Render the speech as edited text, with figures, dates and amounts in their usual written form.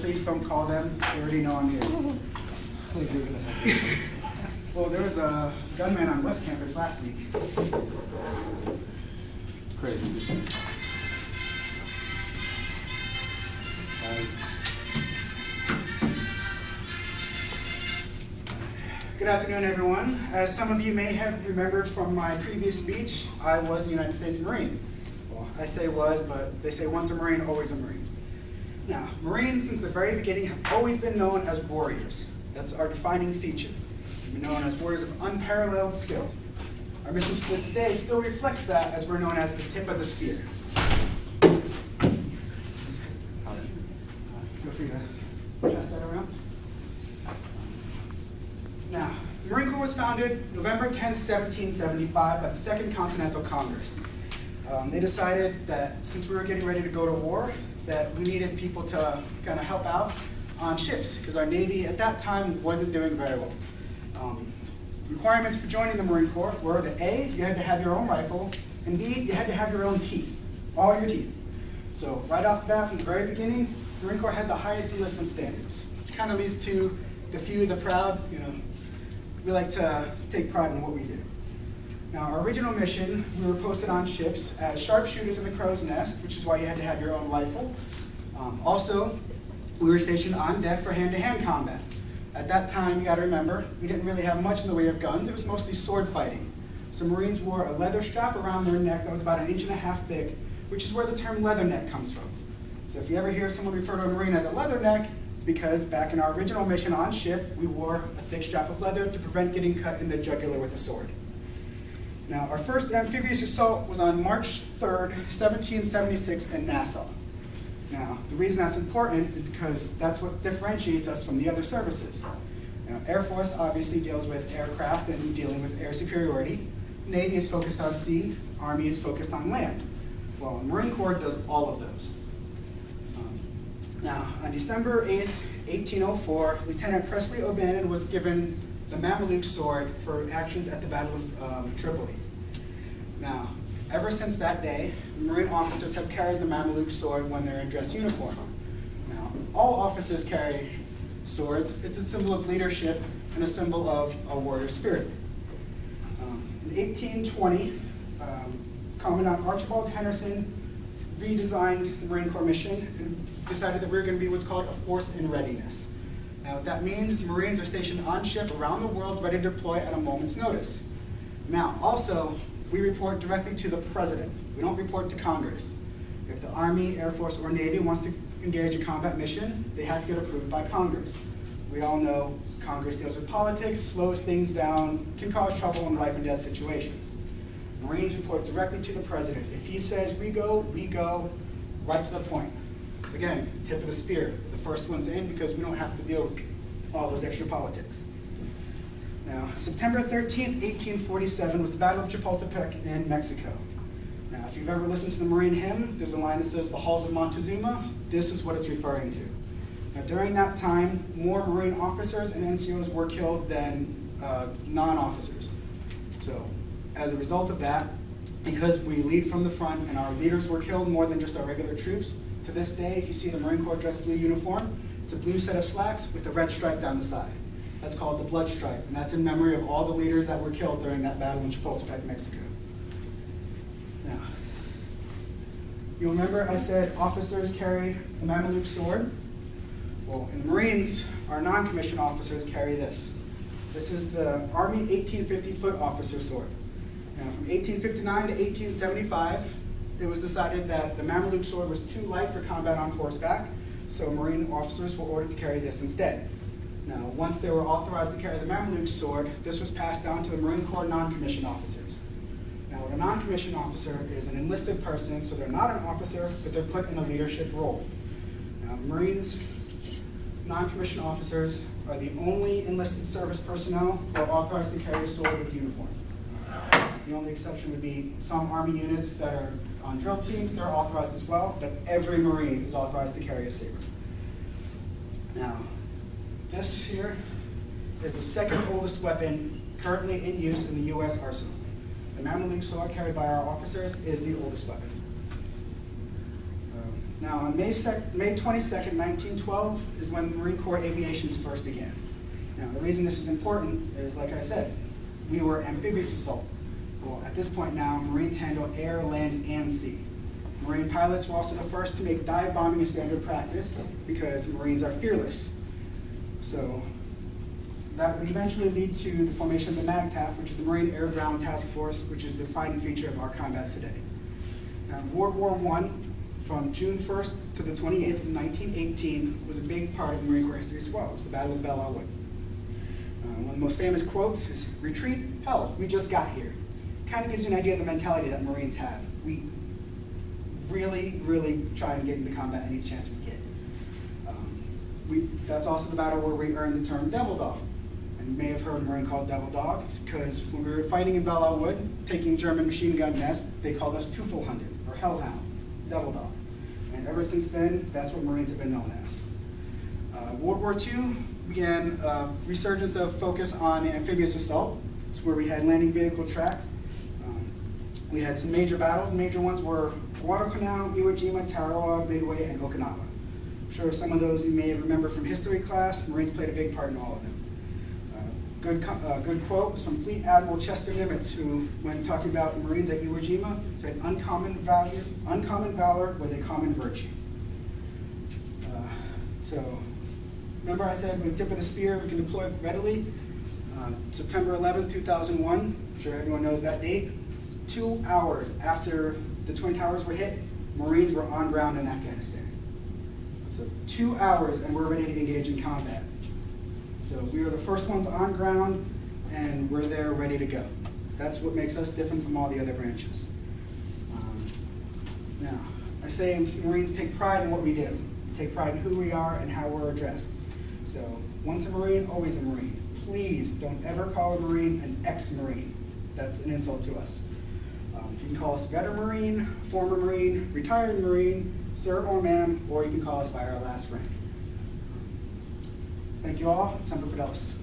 please don't call them. They already know I'm here. Well, there was a gunman on West Campus last week. Crazy. Good afternoon, everyone. As some of you may have remembered from my previous speech, I was a United States Marine. Well, I say was, but they say once a Marine, always a Marine. Now, Marines, since the very beginning, have always been known as warriors. That's our defining feature. We've been known as warriors of unparalleled skill. Our mission to this day still reflects that, as we're known as the tip of the spear. Feel free to pass that around. Now, the Marine Corps was founded November 10th, 1775 by the Second Continental Congress. They decided that since we were getting ready to go to war, that we needed people to kind of help out on ships, because our Navy at that time wasn't doing very well. Requirements for joining the Marine Corps were that A, you had to have your own rifle, and B, you had to have your own teeth, all your teeth. So right off the bat, from the very beginning, the Marine Corps had the highest enlistment standards. Kind of leads to the few, the proud. We like to take pride in what we do. Now, our original mission, we were posted on ships as sharpshooters in the crow's nest, which is why you had to have your own rifle. Also, we were stationed on deck for hand-to-hand combat. At that time, you got to remember, we didn't really have much in the way of guns. It was mostly sword fighting. So Marines wore a leather strap around their neck that was about 1.5 inches thick, which is where the term leatherneck comes from. So if you ever hear someone refer to a Marine as a leatherneck, it's because back in our original mission on ship, we wore a thick strap of leather to prevent getting cut in the jugular with a sword. Now, our first amphibious assault was on March 3rd, 1776 in Nassau. Now, the reason that's important is because that's what differentiates us from the other services. Now, Air Force obviously deals with aircraft and dealing with air superiority. Navy is focused on sea. Army is focused on land. Well, the Marine Corps does all of those. Now, on December 8th, 1804, Lieutenant Presley O'Bannon was given the Mameluke sword for actions at the Battle of Tripoli. Now, ever since that day, Marine officers have carried the Mameluke sword when they're in dress uniform. Now, all officers carry swords. It's a symbol of leadership and a symbol of a warrior spirit. In 1820, Commandant Archibald Henderson redesigned the Marine Corps mission and decided that we were going to be what's called a force in readiness. Now, what that means is Marines are stationed on ship around the world ready to deploy at a moment's notice. Now, also, we report directly to the President. We don't report to Congress. If the Army, Air Force, or Navy wants to engage a combat mission, they have to get approved by Congress. We all know Congress deals with politics, slows things down, can cause trouble in life and death situations. Marines report directly to the President. If he says we go, right to the point. Again, tip of the spear. The first one's in because we don't have to deal with all those extra politics. Now, September 13th, 1847 was the Battle of Chapultepec in Mexico. Now, if you've ever listened to the Marine hymn, there's a line that says, "The halls of Montezuma." This is what it's referring to. Now, during that time, more Marine officers and NCOs were killed than non-officers. So, as a result of that, because we lead from the front and our leaders were killed more than just our regular troops, to this day, if you see the Marine Corps dress blue uniform, it's a blue set of slacks with a red stripe down the side. That's called the blood stripe, and that's in memory of all the leaders that were killed during that battle in Chapultepec, Mexico. Now, you remember I said officers carry the Mameluke sword? Well, in the Marines, our non-commissioned officers carry this. This is the Army 1850 foot officer sword. Now, from 1859 to 1875, it was decided that the Mameluke sword was too light for combat on horseback, so Marine officers were ordered to carry this instead. Now, once they were authorized to carry the Mameluke sword, this was passed down to the Marine Corps non-commissioned officers. Now, a non-commissioned officer is an enlisted person, so they're not an officer, but they're put in a leadership role. Now, Marines, non-commissioned officers are the only enlisted service personnel who are authorized to carry a sword with uniform. The only exception would be some Army units that are on drill teams, they're authorized as well, but every Marine is authorized to carry a saber. Now, this here is the second oldest weapon currently in use in the U.S. arsenal. The Mameluke sword carried by our officers is the oldest weapon. Now, on May 22nd, 1912 is when Marine Corps aviations first began. Now, the reason this is important is, like I said, we were amphibious assault. Well, at this point now, Marines handle air, land, and sea. Marine pilots were also the first to make dive bombing a standard practice because Marines are fearless. So that would eventually lead to the formation of the MAGTF, which is the Marine Air Ground Task Force, which is the defining feature of our combat today. Now, World War I, from June 1st to the 28th of 1918, was a big part of Marine Corps history as well. It was the Battle of Belle Isle. One of the most famous quotes is, "Retreat? Hell, we just got here." Kind of gives you an idea of the mentality that Marines have. We really, really try and get into combat any chance we get. That's also the battle where we earned the term Devil Dog. And you may have heard a Marine called Devil Dog. It's because when we were fighting in Belle Isle Wood, taking German machine gun nests, they called us Teufelhunde, or Hellhounds, Devil Dog. And ever since then, that's what Marines have been known as. World War II began a resurgence of focus on the amphibious assault. It's where we had landing vehicle tracks. We had some major battles. Major ones were Guadalcanal, Iwo Jima, Tarawa, Midway, and Okinawa. I'm sure some of those you may remember from history class. Marines played a big part in all of them. Good quote was from Fleet Admiral Chester Nimitz, who, when talking about the Marines at Iwo Jima, said, uncommon valor was a common virtue. So, remember I said with the tip of the spear we can deploy readily? September 11, 2001, I'm sure everyone knows that date. 2 hours after the Twin Towers were hit, Marines were on ground in Afghanistan. So 2 hours and we're ready to engage in combat. So we were the first ones on ground and we're there ready to go. That's what makes us different from all the other branches. Now, I say Marines take pride in what we do. Take pride in who we are and how we're addressed. So once a Marine, always a Marine. Please don't ever call a Marine an ex-Marine. That's an insult to us. You can call us veteran Marine, former Marine, retired Marine, sir or ma'am, or you can call us by our last rank. Thank you all. Semper Fidelis.